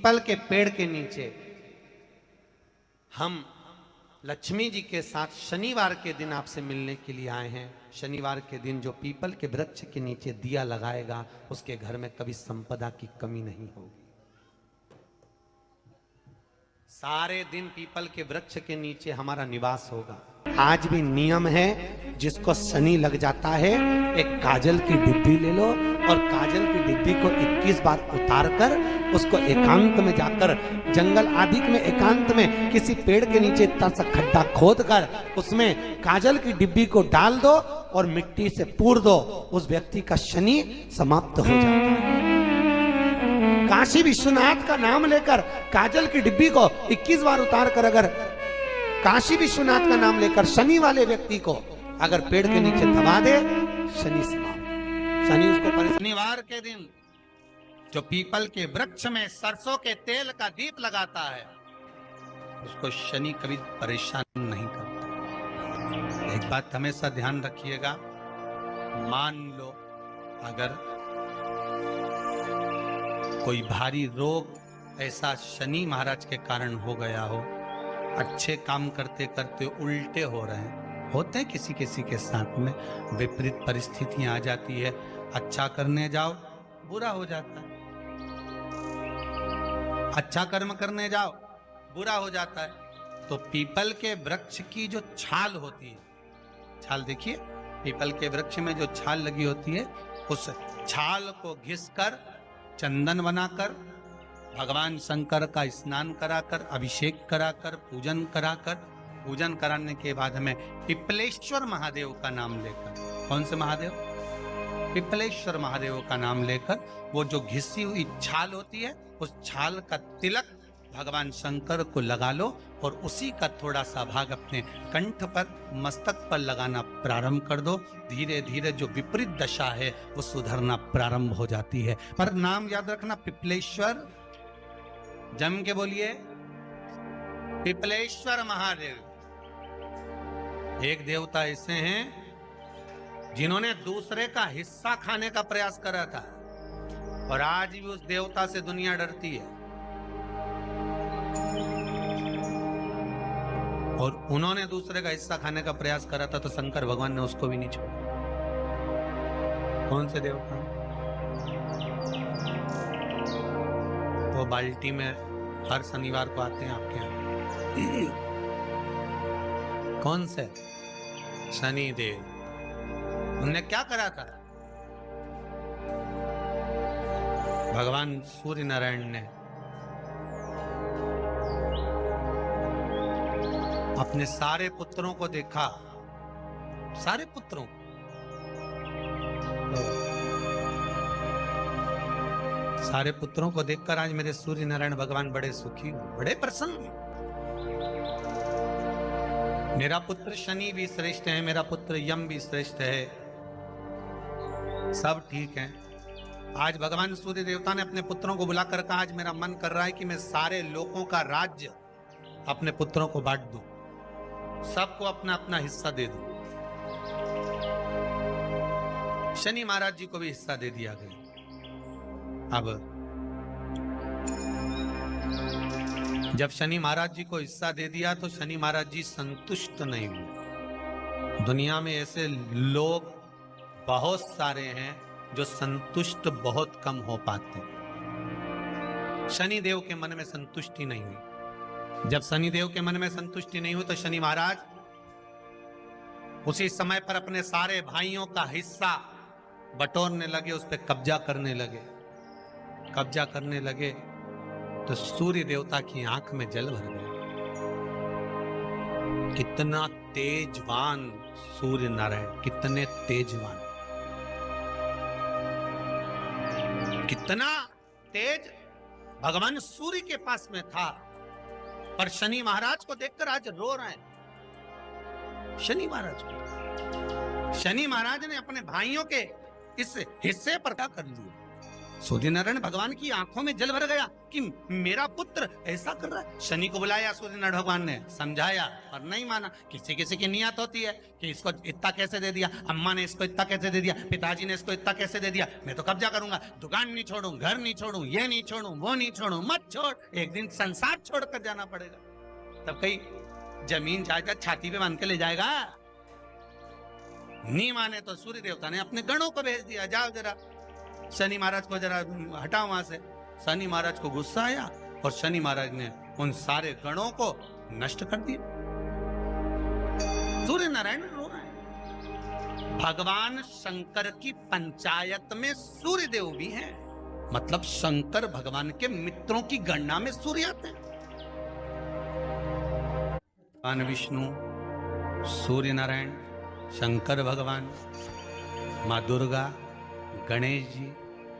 People के पेड़ के नीचे हम लक्ष्मी जी के साथ शनिवार के दिन आपसे मिलने के लिए आए हैं। शनिवार के दिन जो पीपल के वृक्ष के नीचे दिया लगाएगा उसके घर में कभी संपदा की कमी नहीं होगी। सारे दिन पीपल के वृक्ष के नीचे हमारा निवास होगा। आज भी नियम है, जिसको शनि लग जाता है एक काजल की डिब्बी ले लो और काजल की डिब्बी को 21 बार उतार कर उसको एकांत में जाकर जंगल आदि में एकांत में किसी पेड़ के नीचे इतना सा खड्डा खोद कर उसमें काजल की डिब्बी को डाल दो और मिट्टी से पूर दो, उस व्यक्ति का शनि समाप्त हो जाता है। काशी विश्वनाथ का नाम लेकर काजल की डिब्बी को 21 बार उतार कर अगर काशी विश्वनाथ का नाम लेकर शनि वाले व्यक्ति को अगर पेड़ के नीचे दबा दे, शनि समाप्त। शनि उसको शनिवार के दिन जो पीपल के वृक्ष में सरसों के तेल का दीप लगाता है उसको शनि कभी परेशान नहीं करता। एक बात हमेशा ध्यान रखिएगा, मान लो अगर कोई भारी रोग ऐसा शनि महाराज के कारण हो गया हो, अच्छे काम करते करते उल्टे हो रहे हैं, होते हैं किसी किसी के साथ में, विपरीत परिस्थितियां आ जाती है, अच्छा करने जाओ बुरा हो जाता है, अच्छा कर्म करने जाओ बुरा हो जाता है। तो पीपल के वृक्ष की जो छाल होती है, छाल देखिए, पीपल के वृक्ष में जो छाल लगी होती है उस छाल को घिसकर चंदन बनाकर भगवान शंकर का स्नान कराकर अभिषेक कराकर पूजन कराने के बाद हमें पिपलेश्वर महादेव का नाम लेकर, कौन से महादेव? पिपलेश्वर महादेव का नाम लेकर वो जो घिसी हुई छाल होती है उस छाल का तिलक भगवान शंकर को लगा लो और उसी का थोड़ा सा भाग अपने कंठ पर मस्तक पर लगाना प्रारंभ कर दो। धीरे धीरे जो विपरीत दशा है वो सुधरना प्रारंभ हो जाती है। पर नाम याद रखना, पिपलेश्वर, जम के बोलिए, पिपलेश्वर महादेव। एक देवता ऐसे हैं जिन्होंने दूसरे का हिस्सा खाने का प्रयास करा था और आज भी उस देवता से दुनिया डरती है। और उन्होंने दूसरे का हिस्सा खाने का प्रयास करा था तो शंकर भगवान ने उसको भी नहीं छोड़ा। कौन से देवता? वो बाल्टी में हर शनिवार को आते हैं आपके यहाँ। कौन से? शनि देव। उनने क्या करा था? भगवान सूर्य नारायण ने अपने सारे पुत्रों को देखा, सारे पुत्रों, सारे पुत्रों को देखकर आज मेरे सूर्य नारायण भगवान बड़े सुखी, बड़े प्रसन्न। मेरा पुत्र शनि भी श्रेष्ठ है, मेरा पुत्र यम भी श्रेष्ठ है, सब ठीक है। आज भगवान सूर्य देवता ने अपने पुत्रों को बुलाकर कहा, आज मेरा मन कर रहा है कि मैं सारे लोगों का राज्य अपने पुत्रों को बांट दूं, सबको अपना अपना हिस्सा दे दूं। शनि महाराज जी को भी हिस्सा दे दिया गया। अब जब शनि महाराज जी को हिस्सा दे दिया तो शनि महाराज जी संतुष्ट नहीं हुए। दुनिया में ऐसे लोग बहुत सारे हैं जो संतुष्ट बहुत कम हो पाते हैं। शनि देव के मन में संतुष्टि नहीं हुई। जब शनि देव के मन में संतुष्टि नहीं हुई तो शनि महाराज उसी समय पर अपने सारे भाइयों का हिस्सा बटोरने लगे, उस पर कब्जा करने लगे। कब्जा करने लगे तो सूर्य देवता की आंख में जल भर गया। कितना तेजवान सूर्य नारायण, कितने तेजवान, कितना तेज भगवान सूर्य के पास में था। पर शनि महाराज को देखकर आज रो रहे हैं। शनि महाराज को, शनि महाराज ने अपने भाइयों के इस हिस्से पर क्या कर लिया? सूर्यनारायण भगवान की आंखों में जल भर गया कि मेरा पुत्र ऐसा कर रहा है। शनि को बुलाया सूर्यनारायण भगवान ने, समझाया और नहीं माना। किसी किसी की नियत होती है कि इसको इतना कैसे दे दिया, अम्मा ने इसको इतना कैसे दे दिया, पिताजी ने इसको इतना कैसे दे दिया, मैं तो कब्जा करूंगा, दुकान नहीं छोड़ूं, घर नहीं छोड़ूं, ये नहीं छोड़ूं, वो नहीं छोड़ूं। मत छोड़, एक दिन संसार छोड़कर जाना पड़ेगा। तब कहीं जमीन जायदाद छाती पे बांध के ले जाएगा। नहीं माने तो सूर्य देवता ने अपने गणों को भेज दिया, जाओ जरा शनि महाराज को जरा हटाओ वहां से। शनि महाराज को गुस्सा आया और शनि महाराज ने उन सारे गणों को नष्ट कर दिया। सूर्य नारायण रो रहे हैं। भगवान शंकर की पंचायत में सूर्य देव भी हैं, मतलब शंकर भगवान के मित्रों की गणना में सूर्य आते हैं। भगवान विष्णु, सूर्य नारायण, शंकर भगवान, माँ दुर्गा, गणेश जी,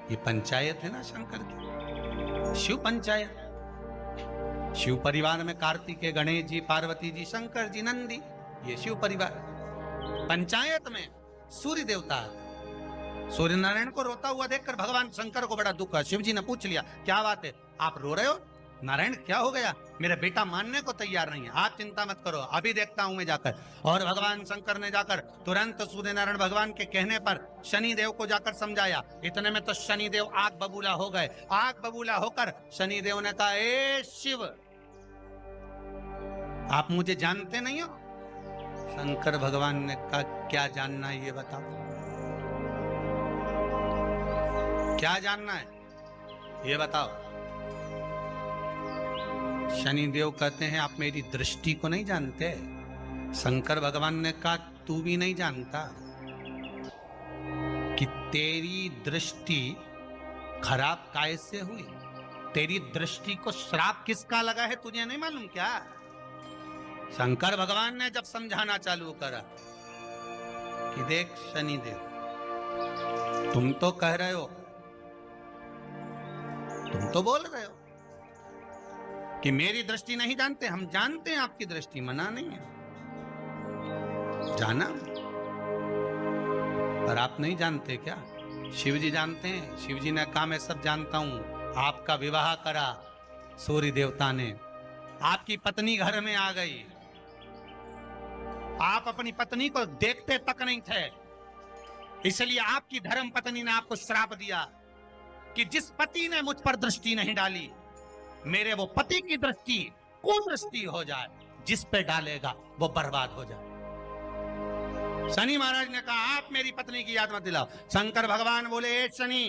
ये पंचायत है ना शंकर की, शिव पंचायत। शिव परिवार में कार्तिकेय, गणेश जी, पार्वती जी, शंकर जी, नंदी, ये शिव परिवार। पंचायत में सूर्य देवता। सूर्य नारायण को रोता हुआ देखकर भगवान शंकर को बड़ा दुख हुआ। शिव जी ने पूछ लिया, क्या बात है, आप रो रहे हो? नारायण क्या हो गया? मेरा बेटा मानने को तैयार नहीं है। आप चिंता मत करो, अभी देखता हूं मैं जाकर। और भगवान शंकर ने जाकर तुरंत सूर्य नारायण भगवान के कहने पर शनि देव को जाकर समझाया। इतने में तो शनि देव आग बबूला हो गए। आग बबूला होकर शनि देव ने कहा, ए शिव, आप मुझे जानते नहीं हो? शंकर भगवान ने कहा, क्या जानना है ये बताओ, क्या जानना है ये बताओ। शनि देव कहते हैं, आप मेरी दृष्टि को नहीं जानते। शंकर भगवान ने कहा, तू भी नहीं जानता कि तेरी दृष्टि खराब कैसे हुई। तेरी दृष्टि को श्राप किसका लगा है तुझे नहीं मालूम क्या? शंकर भगवान ने जब समझाना चालू करा कि देख शनि देव, तुम तो कह रहे हो, तुम तो बोल रहे हो कि मेरी दृष्टि नहीं जानते। हम जानते हैं आपकी दृष्टि, मना नहीं है, जाना, पर आप नहीं जानते क्या? शिव जी जानते हैं। शिव जी ने कहा, मैं सब जानता हूं। आपका विवाह करा सूर्य देवता ने, आपकी पत्नी घर में आ गई, आप अपनी पत्नी को देखते तक नहीं थे, इसलिए आपकी धर्म पत्नी ने आपको श्राप दिया कि जिस पति ने मुझ पर दृष्टि नहीं डाली, मेरे वो पति की दृष्टि कुदृष्टि हो जाए, जिस पे डालेगा वो बर्बाद हो जाए। शनि महाराज ने कहा, आप मेरी पत्नी की याद मत दिलाओ। शंकर भगवान बोले, ए शनि,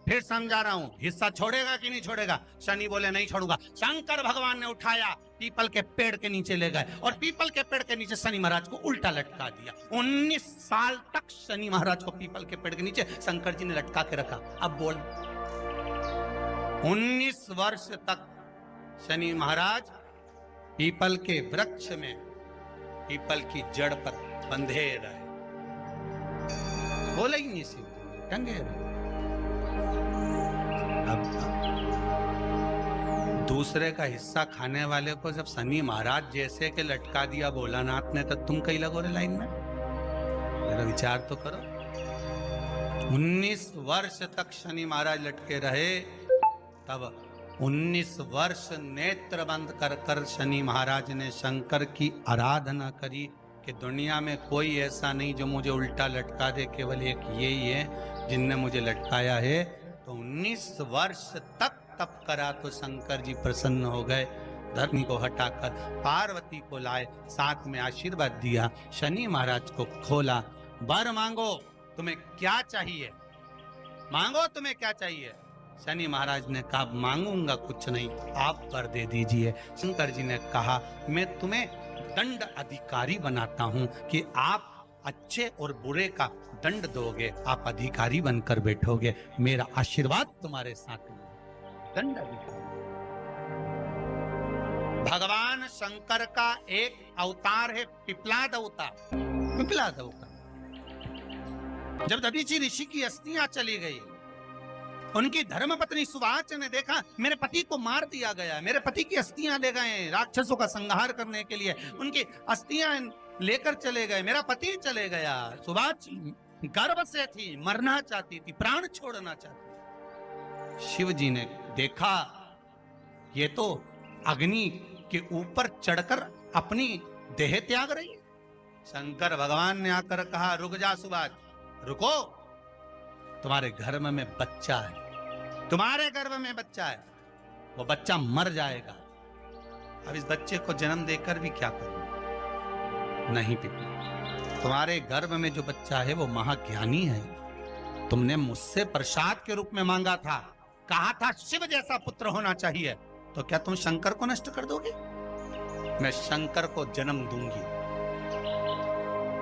फिर समझा रहा हूं, हिस्सा छोड़ेगा कि नहीं छोड़ेगा? शनि बोले, नहीं छोड़ूंगा। शंकर भगवान ने उठाया, पीपल के पेड़ के नीचे ले गए और पीपल के पेड़ के नीचे शनि महाराज को उल्टा लटका दिया। 19 साल तक शनि महाराज को पीपल के पेड़ के नीचे शंकर जी ने लटका के रखा। अब बोल, 19 वर्ष तक शनि महाराज पीपल के वृक्ष में, पीपल की जड़ पर बंधे रहे, बोले ही नहीं, सिर्फ टंगे रहे। अब दूसरे का हिस्सा खाने वाले को जब शनि महाराज जैसे के लटका दिया भोलानाथ ने, तो तुम कहीं लगो रे लाइन में? मेरा विचार तो करो। 19 वर्ष तक शनि महाराज लटके रहे, तब 19 वर्ष नेत्र बंद कर कर शनि महाराज ने शंकर की आराधना करी कि दुनिया में कोई ऐसा नहीं जो मुझे उल्टा लटका दे, केवल एक यही है जिनने मुझे लटकाया है। तो 19 वर्ष तक तप करा तो शंकर जी प्रसन्न हो गए। धरनी को हटाकर पार्वती को लाए, साथ में आशीर्वाद दिया, शनि महाराज को खोला। वर मांगो, तुम्हें क्या चाहिए, मांगो तुम्हें क्या चाहिए। शनि महाराज ने कहा, मांगूंगा कुछ नहीं, आप वर दे दीजिए। शंकर जी ने कहा, मैं तुम्हें दंड अधिकारी बनाता हूं कि आप अच्छे और बुरे का दंड दोगे, आप अधिकारी बनकर बैठोगे, मेरा आशीर्वाद तुम्हारे साथ में। दंड अधिकारी। भगवान शंकर का एक अवतार है पिपलाद अवतार। पिपलाद अवतार, जब दधीचि ऋषि की अस्थियां चली गई, उनकी धर्मपत्नी सुवाच ने देखा मेरे पति को मार दिया गया, मेरे पति की अस्थियां ले गए राक्षसों का संहार करने के लिए, उनकी अस्थियां लेकर चले गए, मेरा पति चले गया। सुवाच गर्भ से थी, मरना चाहती थी, प्राण छोड़ना चाहती। शिव जी ने देखा ये तो अग्नि के ऊपर चढ़कर अपनी देह त्याग रही है। शंकर भगवान ने आकर कहा, रुक जा सुभाष, रुको, तुम्हारे गर्भ में बच्चा है, तुम्हारे गर्भ में बच्चा है, वो बच्चा मर जाएगा। अब इस बच्चे को जन्म देकर भी क्या करूं? नहीं पिता, तुम्हारे गर्भ में जो बच्चा है वो महाज्ञानी है। तुमने मुझसे प्रसाद के रूप में मांगा था, कहा था शिव जैसा पुत्र होना चाहिए, तो क्या तुम शंकर को नष्ट कर दोगे? मैं शंकर को जन्म दूंगी।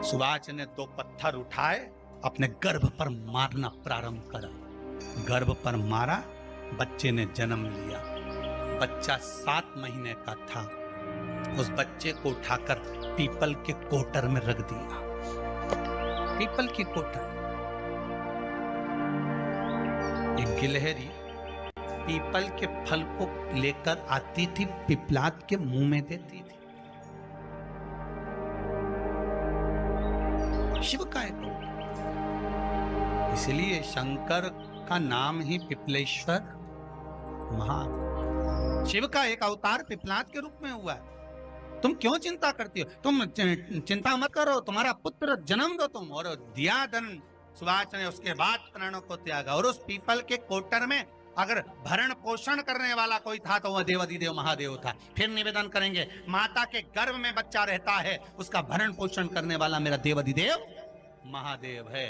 सुभाष ने 2 पत्थर उठाए, अपने गर्भ पर मारना प्रारंभ करा। गर्भ पर मारा, बच्चे ने जन्म लिया। बच्चा 7 महीने का था। उस बच्चे को उठाकर पीपल के कोटर में रख दिया। पीपल की कोटर। एक गिलहरी पीपल के फल को लेकर आती थी, पिपलाद के मुंह में देती थी। शिव का है, इसलिए शंकर का नाम ही पिपलेश्वर महा। शिव का एक अवतार पिपलाद के रूप में हुआ है। तुम क्यों चिंता करती हो? तुम चिंता मत करो, तुम्हारा पुत्र जन्म दो तुम। और दिया धन सुभाष ने, उसके बाद प्राणों को त्यागा। और उस पीपल के कोटर में अगर भरण पोषण करने वाला कोई था तो वह देवाधिदेव महादेव था। फिर निवेदन करेंगे, माता के गर्भ में बच्चा रहता है, उसका भरण पोषण करने वाला मेरा देवाधिदेव महादेव है।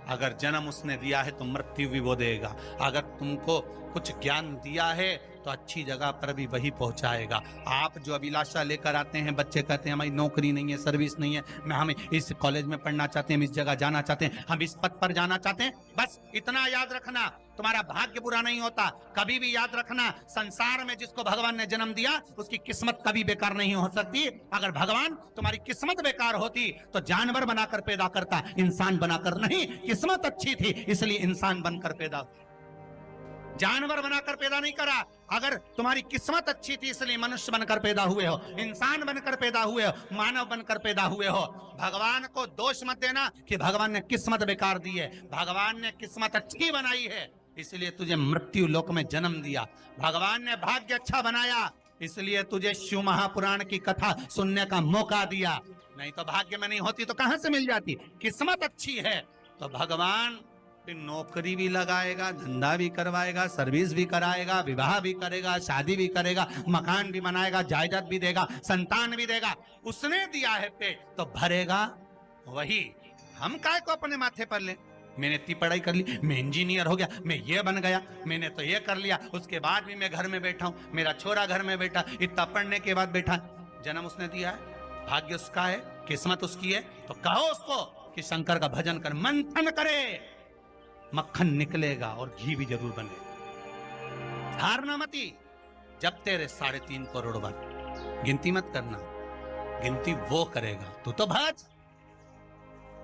अगर जन्म उसने दिया है तो मृत्यु भी वो देगा। अगर तुमको कुछ ज्ञान दिया है तो अच्छी जगह पर भी वही पहुंचाएगा। आप जो अभिलाषा लेकर आते हैं, बच्चे कहते हैं हमारी नौकरी नहीं है, सर्विस नहीं है, हम इस कॉलेज में पढ़ना चाहते हैं, हम इस जगह जाना चाहते हैं, हम इस पद पर जाना चाहते हैं, बस इतना याद रखना, तुम्हारा भाग्य बुरा नहीं होता। कभी भी याद रखना, संसार में जिसको भगवान ने जन्म दिया उसकी किस्मत कभी बेकार नहीं हो सकती। अगर भगवान तुम्हारी किस्मत बेकार होती तो जानवर बनाकर पैदा करता, इंसान बनाकर नहीं। किस्मत अच्छी थी इसलिए इंसान बनकर पैदा, जानवर बनाकर पैदा नहीं करा। अगर तुम्हारी किस्मत अच्छी थी इसलिए मनुष्य बनकर पैदा हुए हो, इंसान बनकर पैदा हुए हो, मानव बनकर पैदा हुए हो। भगवान को दोष मत देना कि भगवान ने किस्मत बेकार दी है। भगवान ने किस्मत अच्छी बनाई है इसलिए तुझे मृत्यु लोक में जन्म दिया। भगवान ने भाग्य अच्छा बनाया इसलिए तुझे शिव महापुराण की कथा सुनने का मौका दिया। नहीं तो भाग्य में नहीं होती तो कहां से मिल जाती? किस्मत अच्छी है तो भगवान नौकरी भी लगाएगा, धंधा भी करवाएगा, सर्विस भी कराएगा, विवाह भी करेगा, शादी भी करेगा, मकान भी बनाएगा, जायदाद भी देगा, संतान भी देगा। उसने दिया है पेट तो भरेगा वही। हम काय को अपने माथे पर ले? मैंने इतनी पढ़ाई कर ली, मैं इंजीनियर हो गया, मैं ये बन गया, मैंने तो ये कर लिया, उसके बाद भी मैं घर में बैठा हूं, मेरा छोरा घर में बैठा, इतना पढ़ने के बाद बैठा। जन्म उसने दिया है, भाग्य उसका है, किस्मत उसकी है, तो कहो उसको कि शंकर का भजन कर, मंथन करे, मक्खन निकलेगा और घी भी जरूर बने। हारना मती, जब तेरे 3.5 करोड़ बन, गिनती मत करना, गिनती वो करेगा। तू तो भज,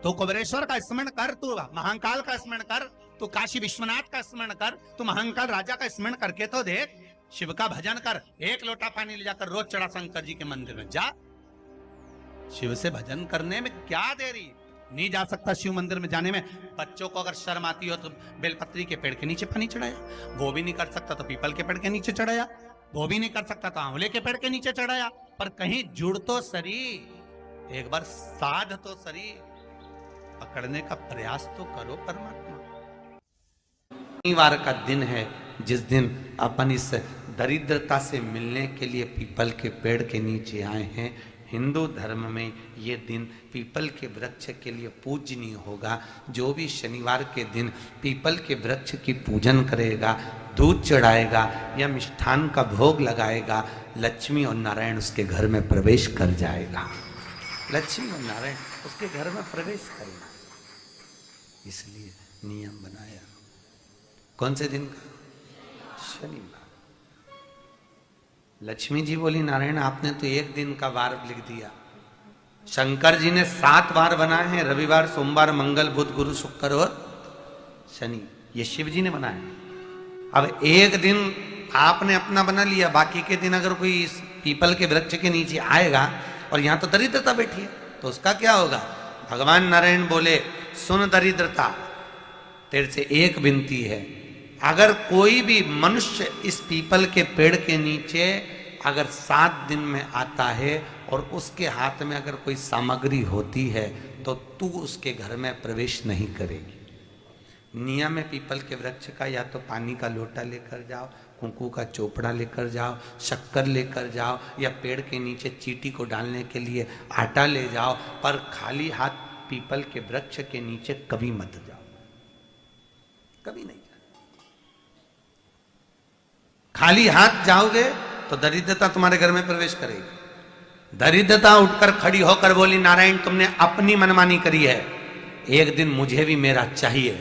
तू कुबेरेश्वर का स्मरण कर, तू महाकाल का स्मरण कर, तू काशी विश्वनाथ का स्मरण कर, तू महाकाल राजा का स्मरण करके तो देख। शिव का भजन कर, 1 लोटा पानी ले जाकर रोज चढ़ा शंकर जी के मंदिर में जा। शिव से भजन करने में क्या देरी? नहीं जा सकता शिव मंदिर में जाने में? बच्चों को अगर शर्म आती हो तो बेलपत्री के पेड़ के नीचे पानी चढ़ाया, वो भी नहीं कर सकता तो पीपल के पेड़ के नीचे चढ़ाया, वो भी नहीं कर सकता तो आंवले के पेड़ के नीचे चढ़ाया। पर कहीं जुड़ तो सरी, एक बार साध तो सरी, पकड़ने का प्रयास तो करो परमात्मा। शनिवार का दिन है जिस दिन अपन इस दरिद्रता से मिलने के लिए पीपल के पेड़ के नीचे आए हैं। हिंदू धर्म में ये दिन पीपल के वृक्ष के लिए पूजनीय होगा। जो भी शनिवार के दिन पीपल के वृक्ष की पूजन करेगा, दूध चढ़ाएगा या मिष्ठान का भोग लगाएगा, लक्ष्मी और नारायण उसके घर में प्रवेश कर जाएगा। लक्ष्मी और नारायण उसके घर में प्रवेश करेगा, इसलिए नियम बनाया। कौन से दिन का? शनिवार। लक्ष्मी जी बोली, नारायण आपने तो एक दिन का वार लिख दिया। शंकर जी ने 7 वार बनाए हैं, रविवार, सोमवार, मंगल, बुध, गुरु, शुक्र और शनि। ये शिव जी ने बनाया। अब एक दिन आपने अपना बना लिया, बाकी के दिन अगर कोई इस पीपल के वृक्ष के नीचे आएगा और यहाँ तो दरिद्रता बैठी है तो उसका क्या होगा? भगवान नारायण बोले, सुन दरिद्रता, तेरे से एक विनती है, अगर कोई भी मनुष्य इस पीपल के पेड़ के नीचे अगर 7 दिन में आता है और उसके हाथ में अगर कोई सामग्री होती है तो तू उसके घर में प्रवेश नहीं करेगी। नियम है पीपल के वृक्ष का, या तो पानी का लोटा लेकर जाओ, कुंकू का चोपड़ा लेकर जाओ, शक्कर लेकर जाओ, या पेड़ के नीचे चींटी को डालने के लिए आटा ले जाओ, पर खाली हाथ पीपल के वृक्ष के नीचे कभी मत जाओ, कभी नहीं जाओ। खाली हाथ जाओगे तो दरिद्रता तुम्हारे घर में प्रवेश करेगी। दरिद्रता उठकर खड़ी होकर बोली, नारायण तुमने अपनी मनमानी करी है, एक दिन मुझे भी मेरा चाहिए।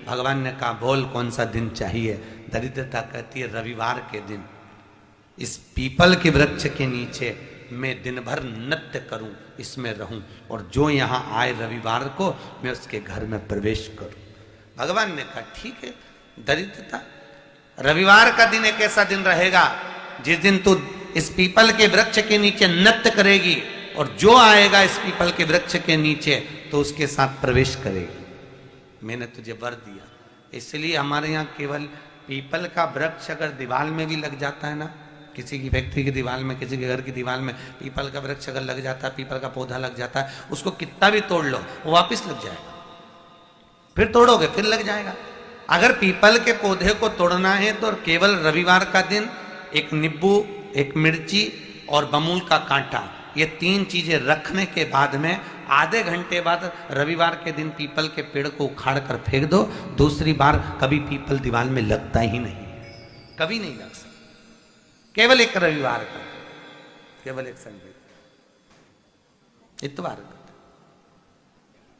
भगवान ने कहा बोल कौन सा दिन चाहिए। दरिद्रता कहती है रविवार के दिन इस पीपल के वृक्ष के नीचे मैं दिन भर नृत्य करूं, इसमें रहूं, और जो यहां आए रविवार को मैं उसके घर में प्रवेश करूं। भगवान ने कहा ठीक है। दरिद्रता रविवार का दिन एक ऐसा दिन रहेगा जिस दिन तू इस पीपल के वृक्ष के नीचे नृत्य करेगी, और जो आएगा इस पीपल के वृक्ष के नीचे तो उसके साथ प्रवेश करेगी। मैंने तुझे वर दिया। इसलिए हमारे यहाँ केवल पीपल का वृक्ष अगर दीवार में भी लग जाता है ना, किसी की फैक्ट्री की दीवार में, किसी के घर की दीवार में पीपल का वृक्ष अगर लग जाता है, पीपल का पौधा लग जाता है, उसको कितना भी तोड़ लो वो वापिस लग जाएगा। फिर तोड़ोगे फिर लग जाएगा। अगर पीपल के पौधे को तोड़ना है तो केवल रविवार का दिन एक नींबू, एक मिर्ची और बमूल का कांटा, ये 3 चीजें रखने के बाद में आधे घंटे बाद रविवार के दिन पीपल के पेड़ को उखाड़ कर फेंक दो। दूसरी बार कभी पीपल दीवार में लगता ही नहीं, कभी नहीं लग सकता। केवल एक रविवार का, केवल एक संडे, इतवार का।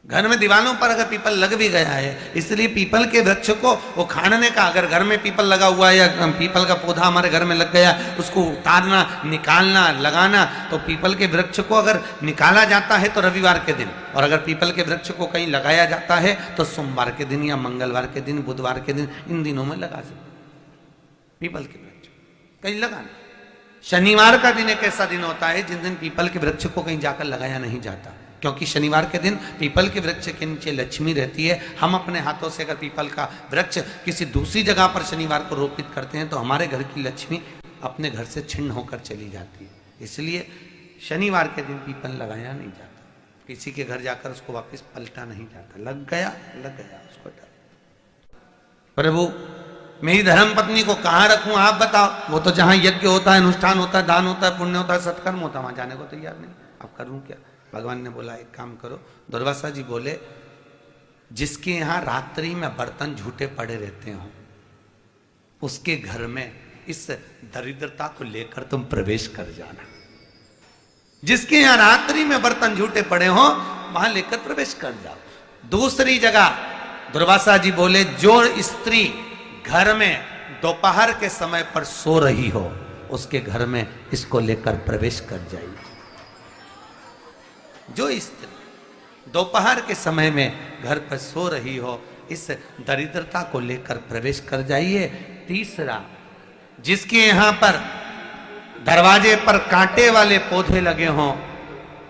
घर में दीवारों पर अगर पीपल लग भी गया है, इसलिए पीपल के वृक्ष को उखाड़ने का, अगर घर में पीपल लगा हुआ है या पीपल का पौधा हमारे घर में लग गया, उसको उतारना, निकालना, लगाना, तो पीपल के वृक्ष को अगर निकाला जाता है तो रविवार के दिन, और अगर पीपल के वृक्ष को कहीं लगाया जाता है तो सोमवार के दिन या मंगलवार के दिन, बुधवार के दिन, इन दिनों में लगा सकते पीपल के वृक्ष कहीं लगाना। शनिवार का दिन एक ऐसा दिन होता है जिस दिन पीपल के वृक्ष को कहीं जाकर लगाया नहीं जाता, क्योंकि शनिवार के दिन पीपल के वृक्ष के नीचे लक्ष्मी रहती है। हम अपने हाथों से अगर पीपल का वृक्ष किसी दूसरी जगह पर शनिवार को रोपित करते हैं तो हमारे घर की लक्ष्मी अपने घर से छिन्न होकर चली जाती है। इसलिए शनिवार के दिन पीपल लगाया नहीं जाता, किसी के घर जाकर उसको वापस पलटा नहीं जाता। लग गया उसको डाल। प्रभु मेरी धर्म पत्नी को कहाँ रखूं आप बताओ। वो तो जहां यज्ञ होता है, अनुष्ठान होता है, दान होता है, पुण्य होता है, सत्कर्म होता है, वहां जाने को तैयार नहीं। अब करूं क्या। भगवान ने बोला एक काम करो। दुर्वासा जी बोले जिसके यहां रात्रि में बर्तन झूठे पड़े रहते हो उसके घर में इस दरिद्रता को लेकर तुम प्रवेश कर जाना। जिसके यहां रात्रि में बर्तन झूठे पड़े हो वहां लेकर प्रवेश कर जाओ। दूसरी जगह दुर्वासा जी बोले जो स्त्री घर में दोपहर के समय पर सो रही हो उसके घर में इसको लेकर प्रवेश कर जाइए। जो स्त्री दोपहर के समय में घर पर सो रही हो इस दरिद्रता को लेकर प्रवेश कर जाइए। तीसरा, जिसके यहां पर दरवाजे पर कांटे वाले पौधे लगे हों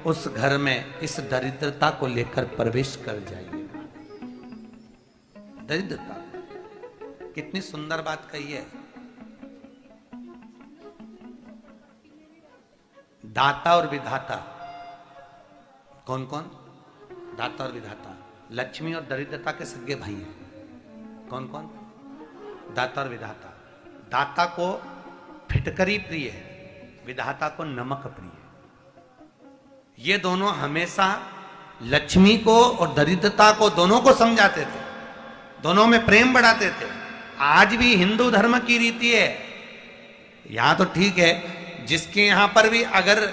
उस घर में इस दरिद्रता को लेकर प्रवेश कर जाइए। दरिद्रता कितनी सुंदर बात कही है। दाता और विधाता कौन कौन? दाता और विधाता। लक्ष्मी और दरिद्रता के सगे भाई हैं। कौन कौन? दाता और विधाता। दाता को फिटकरी प्रिय है, विधाता को नमक प्रिय है। ये दोनों हमेशा लक्ष्मी को और दरिद्रता को दोनों को समझाते थे, दोनों में प्रेम बढ़ाते थे। आज भी हिंदू धर्म की रीति है। यहां तो ठीक है, जिसके यहां पर भी अगर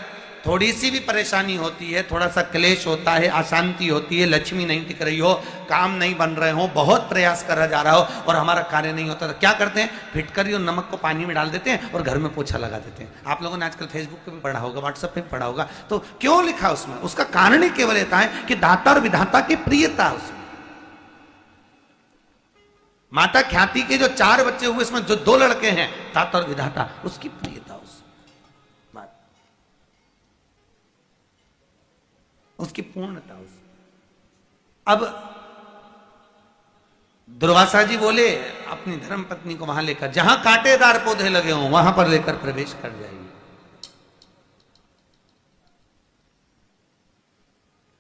थोड़ी सी भी परेशानी होती है, थोड़ा सा क्लेश होता है, अशांति होती है, लक्ष्मी नहीं टिक रही हो, काम नहीं बन रहे हो, बहुत प्रयास करा जा रहा हो और हमारा कार्य नहीं होता, तो क्या करते हैं? फिटकरी और नमक को पानी में डाल देते हैं और घर में पोछा लगा देते हैं। आप लोगों ने आजकल फेसबुक पे भी पढ़ा होगा, व्हाट्सएप पे भी पढ़ा होगा। तो क्यों लिखा उसमें? उसका कारण ही केवल रहता है कि दाता और विधाता की प्रियता उसमें। माता ख्याति के जो 4 बच्चे हुए इसमें जो 2 लड़के हैं दाता और विधाता, उसकी प्रियता उसकी पूर्णता उस। अब दुर्वासा जी बोले अपनी धर्म पत्नी को वहां लेकर, जहां कांटेदार पौधे लगे हों वहां पर लेकर प्रवेश कर जाइए।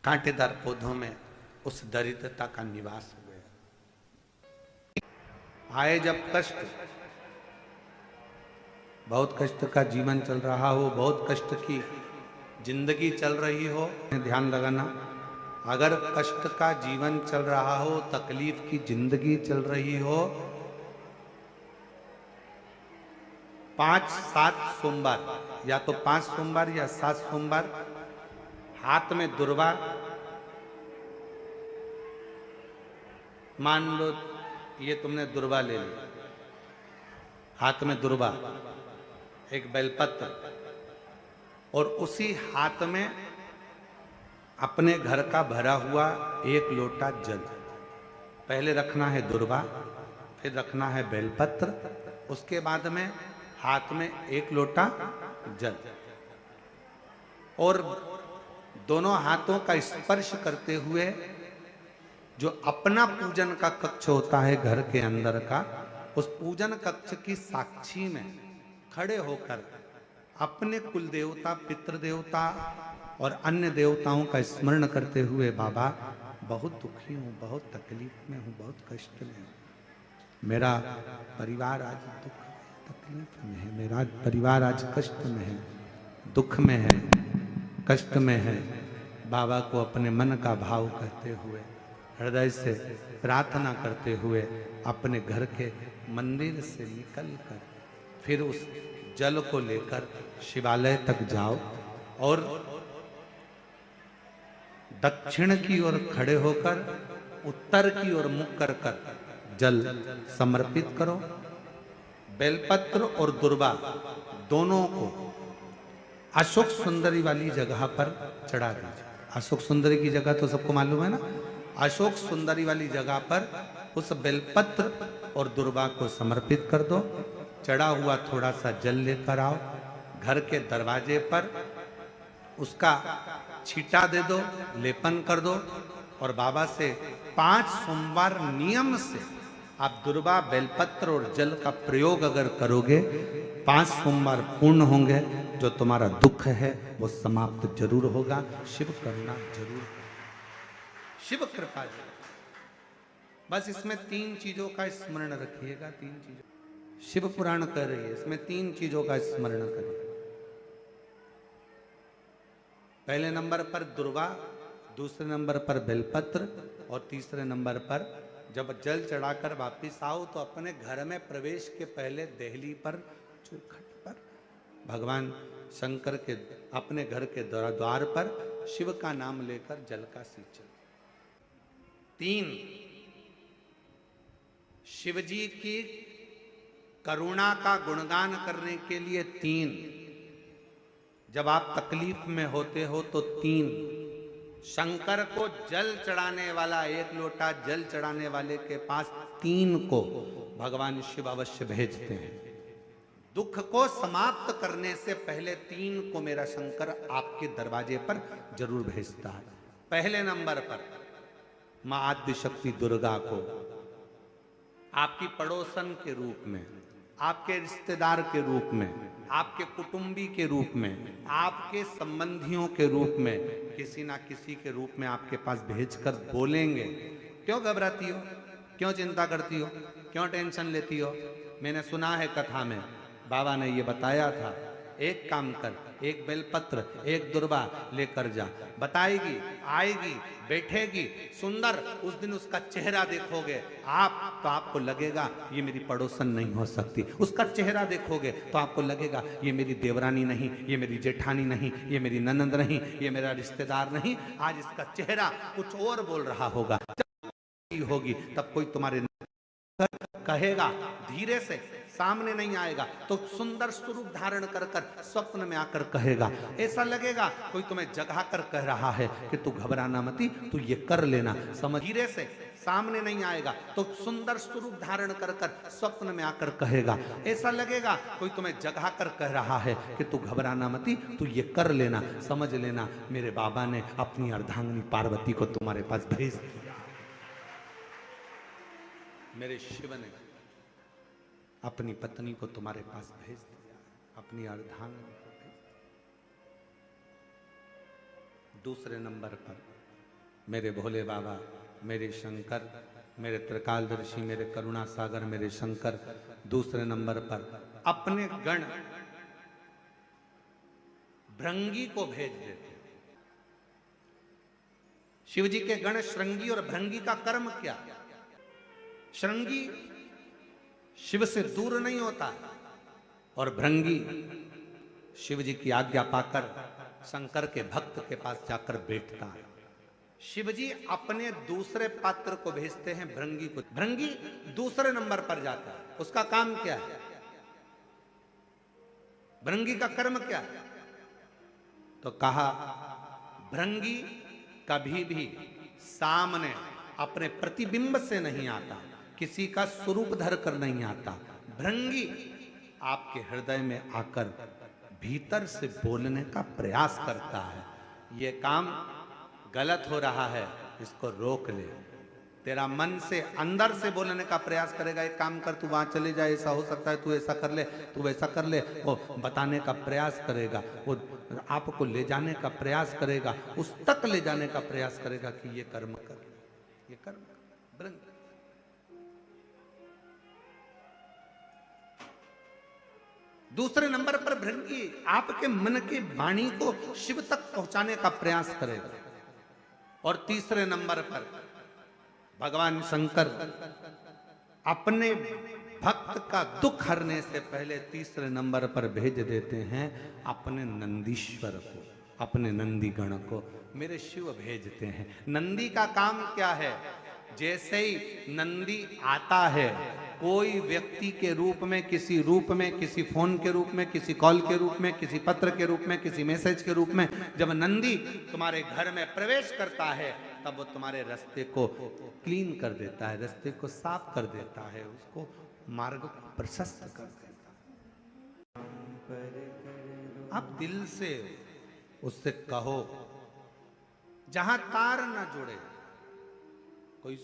कांटेदार पौधों में उस दरिद्रता का निवास हो गया। आए जब कष्ट, बहुत कष्ट का जीवन चल रहा हो, बहुत कष्ट की जिंदगी चल रही हो, ध्यान लगाना, अगर कष्ट का जीवन चल रहा हो, तकलीफ की जिंदगी चल रही हो, 5-7 सोमवार, या तो 5 सोमवार या 7 सोमवार, हाथ में दुर्वा, मान लो ये तुमने दुर्वा ले ली, हाथ में दुर्वा, एक बेलपत्र, और उसी हाथ में अपने घर का भरा हुआ 1 लोटा जल। पहले रखना है दुर्वा, फिर रखना है बेलपत्र, उसके बाद में हाथ में 1 लोटा जल, और दोनों हाथों का स्पर्श करते हुए जो अपना पूजन का कक्ष होता है घर के अंदर का, उस पूजन कक्ष की साक्षी में खड़े होकर अपने कुल देवता, पितृ देवता और अन्य देवताओं का स्मरण करते हुए, बाबा बहुत दुखी हूँ, बहुत तकलीफ में हूँ, बहुत कष्ट में हूँ, मेरा परिवार आज दुख तकलीफ में है, मेरा परिवार आज कष्ट में है, दुख में है, कष्ट में है। बाबा को अपने मन का भाव कहते हुए, हृदय से प्रार्थना करते हुए अपने घर के मंदिर से निकलकर फिर उस जल को लेकर शिवालय तक जाओ और दक्षिण की ओर खड़े होकर उत्तर की ओर मुख कर जल समर्पित करो। बेलपत्र और दुर्वा दोनों को अशोक सुंदरी वाली जगह पर चढ़ा दीजिए। अशोक सुंदरी की जगह तो सबको मालूम है ना। अशोक सुंदरी वाली जगह पर उस बेलपत्र और दुर्वा को समर्पित कर दो। चढ़ा हुआ थोड़ा सा जल लेकर आओ, घर के दरवाजे पर उसका छींटा दे दो, लेपन कर दो, और बाबा से 5 सोमवार नियम से आप दुर्वा, बेलपत्र और जल का प्रयोग अगर करोगे, 5 सोमवार पूर्ण होंगे, जो तुम्हारा दुख है वो समाप्त जरूर होगा। शिव करुणा जरूर, शिव कृपा जरूर। बस इसमें 3 चीजों का स्मरण रखिएगा। 3 चीजों शिव पुराण कर रही है, इसमें 3 चीजों का स्मरण करिए। पहले नंबर पर दुर्वा, दूसरे नंबर पर बेलपत्र, और तीसरे नंबर पर जब जल चढ़ाकर वापिस आओ तो अपने घर में प्रवेश के पहले देहली पर, चौखट पर भगवान शंकर के अपने घर के द्वार पर शिव का नाम लेकर जल का सिंचन। 3 शिवजी की करुणा का गुणगान करने के लिए 3, जब आप तकलीफ में होते हो तो 3, शंकर को जल चढ़ाने वाला 1 लोटा जल चढ़ाने वाले के पास 3 को भगवान शिव अवश्य भेजते हैं। दुख को समाप्त करने से पहले 3 को मेरा शंकर आपके दरवाजे पर जरूर भेजता है। पहले नंबर पर मां आद्य शक्ति दुर्गा को आपकी पड़ोसन के रूप में, आपके रिश्तेदार के रूप में, आपके कुटुंबी के रूप में, आपके संबंधियों के रूप में, किसी ना किसी के रूप में आपके पास भेजकर बोलेंगे, क्यों घबराती हो, क्यों चिंता करती हो, क्यों टेंशन लेती हो। मैंने सुना है कथा में बाबा ने ये बताया था, एक काम कर, 1 बेलपत्र 1 दुर्वा लेकर जा, बताएगी, आएगी, बैठेगी, सुंदर, उस दिन उसका चेहरा देखोगे आप तो आपको लगेगा ये मेरी पड़ोसन नहीं हो सकती। उसका चेहरा देखोगे तो आपको लगेगा ये मेरी देवरानी नहीं, ये मेरी जेठानी नहीं, ये मेरी ननंद नहीं, ये मेरा रिश्तेदार नहीं। आज इसका चेहरा कुछ और बोल रहा होगा। जब होगी तब कोई तुम्हारे कहेगा, धीरे से, सामने नहीं आएगा तो सुंदर स्वरूप धारण कर स्वप्न में आकर कहेगा। ऐसा लगेगा कोई तुम्हें जगा कर कह रहा है कि तू घबराना मती, तू ये कर लेना। समझ, धीरे से, सामने नहीं आएगा तो सुंदर स्वरूप धारण कर स्वप्न में आकर कहेगा। ऐसा लगेगा कोई तुम्हें जगा कर कह रहा है कि तू घबराना मती, तू ये कर लेना। समझ लेना मेरे बाबा ने अपनी अर्धांगिनी पार्वती को तुम्हारे पास भेज दिया, मेरे शिव ने। अपनी पत्नी को तुम्हारे पास भेज दिया, अपनी अर्धांगिनी को भेज दिया। दूसरे नंबर पर मेरे भोले बाबा, मेरे शंकर, मेरे त्रिकालदर्शी, मेरे करुणा सागर, मेरे शंकर दूसरे नंबर पर अपने गण भृंगी को भेज देते। शिव जी के गण श्रृंगी और भृंगी का कर्म क्या? श्रृंगी शिव से दूर नहीं होता और भृंगी शिव जी की आज्ञा पाकर शंकर के भक्त के पास जाकर बैठता है। शिव जी अपने दूसरे पात्र को भेजते हैं भृंगी को। भृंगी दूसरे नंबर पर जाता है। उसका काम क्या है? भृंगी का कर्म क्या है? तो कहा भृंगी कभी भी सामने अपने प्रतिबिंब से नहीं आता, किसी का स्वरूप धर कर नहीं आता। भृंगी आपके हृदय में आकर भीतर से बोलने का प्रयास करता है। ये काम गलत हो रहा है, इसको रोक ले। तेरा मन से अंदर से बोलने का प्रयास करेगा, एक काम कर, तू वहां चले जा, ऐसा हो सकता है, तू ऐसा कर ले, तू वैसा कर ले। वो बताने का प्रयास करेगा, वो आपको ले जाने का प्रयास करेगा, उस तक ले जाने का प्रयास करेगा कि ये कर्म कर, ये कर्म कर। दूसरे नंबर पर भृंगी आपके मन की वाणी को शिव तक पहुंचाने का प्रयास करेगा। और तीसरे नंबर पर भगवान शंकर अपने भक्त का दुख हरने से पहले तीसरे नंबर पर भेज देते हैं अपने नंदीश्वर को, अपने नंदी गण को। मेरे शिव भेजते हैं। नंदी का काम क्या है? जैसे ही नंदी आता है, कोई व्यक्ति के रूप में, किसी रूप में, किसी फोन के रूप में, किसी कॉल के रूप में, किसी पत्र के रूप में, किसी मैसेज के रूप में, जब नंदी तुम्हारे घर में प्रवेश करता है तब वो तुम्हारे रास्ते को क्लीन कर देता है, रास्ते को साफ कर देता है, उसको मार्ग को प्रशस्त कर देता है। आप दिल से उससे कहो, जहां तार ना जुड़े। कोई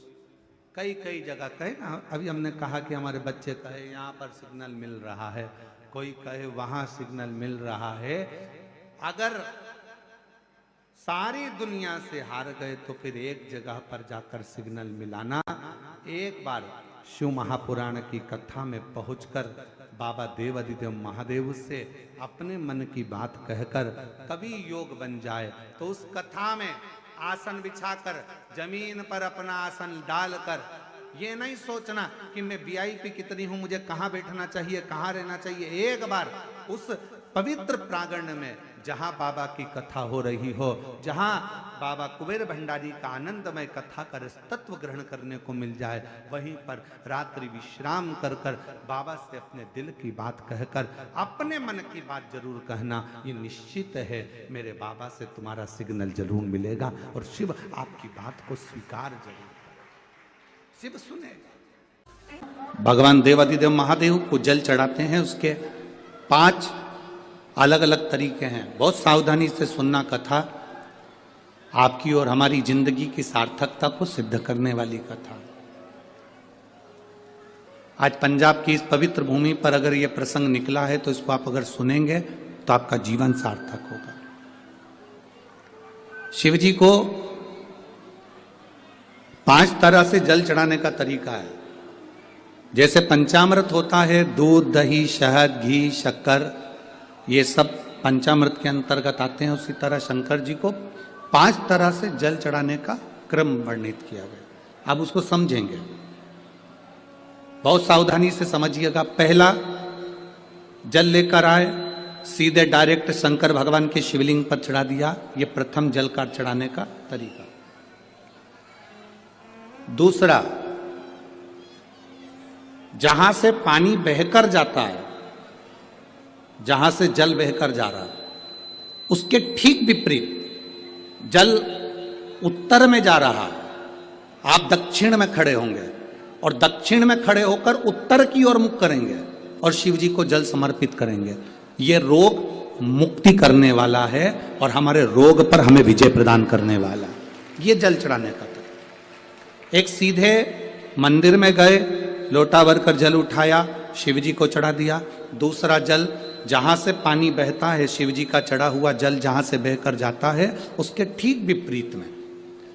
कई जगह कहे ना, अभी हमने कहा कि हमारे बच्चे कहे यहाँ पर सिग्नल मिल रहा है, कोई कहे वहां सिग्नल मिल रहा है। अगर सारी दुनिया से हार गए तो फिर एक जगह पर जाकर सिग्नल मिलाना। एक बार शिव महापुराण की कथा में पहुंचकर बाबा देवादिदेव महादेव से अपने मन की बात कहकर कभी योग बन जाए तो उस कथा में आसन बिछाकर जमीन पर अपना आसन डालकर ये नहीं सोचना कि मैं वीआईपी कितनी हूं, मुझे कहां बैठना चाहिए, कहां रहना चाहिए। एक बार उस पवित्र प्रांगण में जहां बाबा की कथा हो रही हो, जहां बाबा कुबेर भंडारी का आनंदमय कथा कर तत्व ग्रहण करने को मिल जाए, वहीं पर रात्रि विश्राम कर कर बाबा से अपने दिल की बात कहकर अपने मन की बात जरूर कहना। ये निश्चित है मेरे बाबा से तुम्हारा सिग्नल जरूर मिलेगा और शिव आपकी बात को स्वीकार जरूर, शिव सुनेगा। भगवान देवादिदेव महादेव को जल चढ़ाते हैं, उसके 5 अलग अलग तरीके हैं। बहुत सावधानी से सुनना कथा, आपकी और हमारी जिंदगी की सार्थकता को सिद्ध करने वाली कथा। आज पंजाब की इस पवित्र भूमि पर अगर यह प्रसंग निकला है तो इसको आप अगर सुनेंगे तो आपका जीवन सार्थक होगा। शिव जी को 5 तरह से जल चढ़ाने का तरीका है। जैसे पंचामृत होता है, दूध, दही, शहद, घी, शक्कर, ये सब पंचामृत के अंतर्गत आते हैं, उसी तरह शंकर जी को 5 तरह से जल चढ़ाने का क्रम वर्णित किया गया। अब उसको समझेंगे, बहुत सावधानी से समझिएगा। पहला, जल लेकर आए, सीधे डायरेक्ट शंकर भगवान के शिवलिंग पर चढ़ा दिया। ये प्रथम जल का चढ़ाने का तरीका। दूसरा, जहां से पानी बहकर जाता है, जहां से जल बहकर जा रहा है, उसके ठीक विपरीत जल उत्तर में जा रहा है, आप दक्षिण में खड़े होंगे और दक्षिण में खड़े होकर उत्तर की ओर मुख करेंगे और शिव जी को जल समर्पित करेंगे। ये रोग मुक्ति करने वाला है और हमारे रोग पर हमें विजय प्रदान करने वाला। ये जल चढ़ाने का तरीका। एक, सीधे मंदिर में गए, लोटा भरकर जल उठाया, शिव जी को चढ़ा दिया। दूसरा जल जहां से पानी बहता है, शिव जी का चढ़ा हुआ जल जहां से बहकर जाता है, उसके ठीक विपरीत में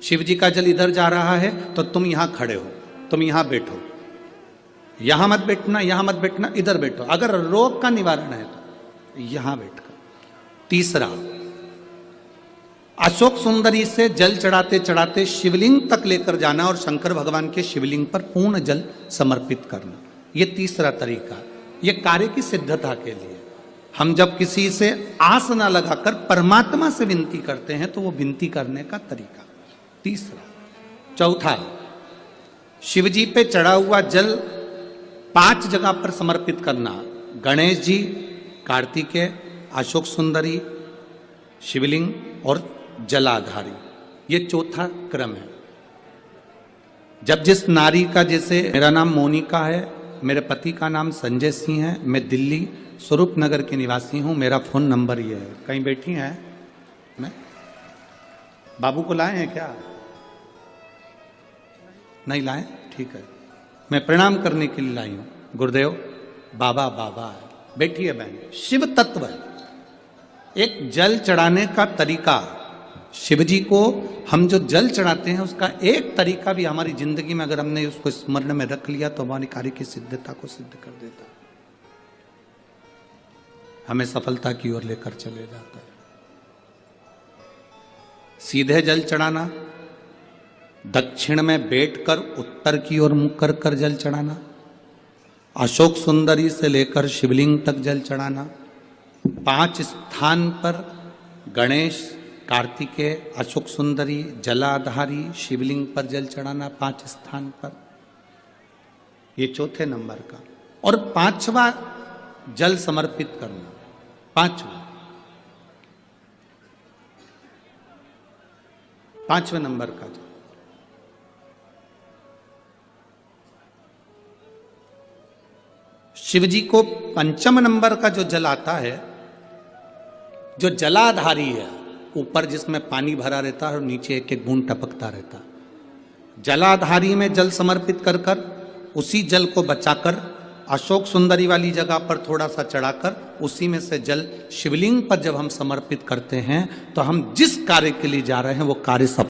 शिव जी का जल इधर जा रहा है तो तुम यहां खड़े हो, तुम यहां बैठो, यहां मत बैठना, यहां मत बैठना, इधर बैठो। अगर रोग का निवारण है तो यहां बैठकर। तीसरा, अशोक सुंदरी से जल चढ़ाते चढ़ाते शिवलिंग तक लेकर जाना और शंकर भगवान के शिवलिंग पर पूर्ण जल समर्पित करना। ये तीसरा तरीका, ये कार्य की सिद्धता के लिए। हम जब किसी से आस ना लगाकर परमात्मा से विनती करते हैं तो वो विनती करने का तरीका तीसरा। चौथा, शिव जी पे चढ़ा हुआ जल 5 जगह पर समर्पित करना। गणेश जी, कार्तिकेय, अशोक सुंदरी, शिवलिंग और जलाधारी, ये चौथा क्रम है। जब जिस नारी का, जैसे मेरा नाम मोनिका है, मेरे पति का नाम संजय सिंह है, मैं दिल्ली स्वरूप नगर के निवासी हूं, मेरा फोन नंबर ये है। कहीं बैठी हैं? मैं बाबू को लाए हैं क्या? नहीं लाए? ठीक है, मैं प्रणाम करने के लिए लाई हूं। गुरुदेव, बाबा बाबा है, बैठी है बहन। शिव तत्व है। एक जल चढ़ाने का तरीका, शिव जी को हम जो जल चढ़ाते हैं उसका एक तरीका भी हमारी जिंदगी में अगर हमने उसको स्मरण में रख लिया तो हमारी कार्य की सिद्धता को सिद्ध कर देता है, हमें सफलता की ओर लेकर चले जाता है। सीधे जल चढ़ाना, दक्षिण में बैठकर उत्तर की ओर मुख कर कर जल चढ़ाना, अशोक सुंदरी से लेकर शिवलिंग तक जल चढ़ाना, 5 स्थान पर गणेश, कार्तिकेय, अशोक सुंदरी, जलाधारी, शिवलिंग पर जल चढ़ाना 5 स्थान पर, ये चौथे नंबर का। और 5वां जल समर्पित करना, 5वें नंबर का जल। शिव जी को 5म नंबर का जो जल आता है, जो जलाधारी है, ऊपर जिसमें पानी भरा रहता है और नीचे एक एक बूंद टपकता रहता, जलाधारी में जल समर्पित कर कर उसी जल को बचाकर अशोक सुंदरी वाली जगह पर थोड़ा सा चढ़ाकर उसी में से जल शिवलिंग पर जब हम समर्पित करते हैं तो हम जिस कार्य के लिए जा रहे हैं वो कार्य सफल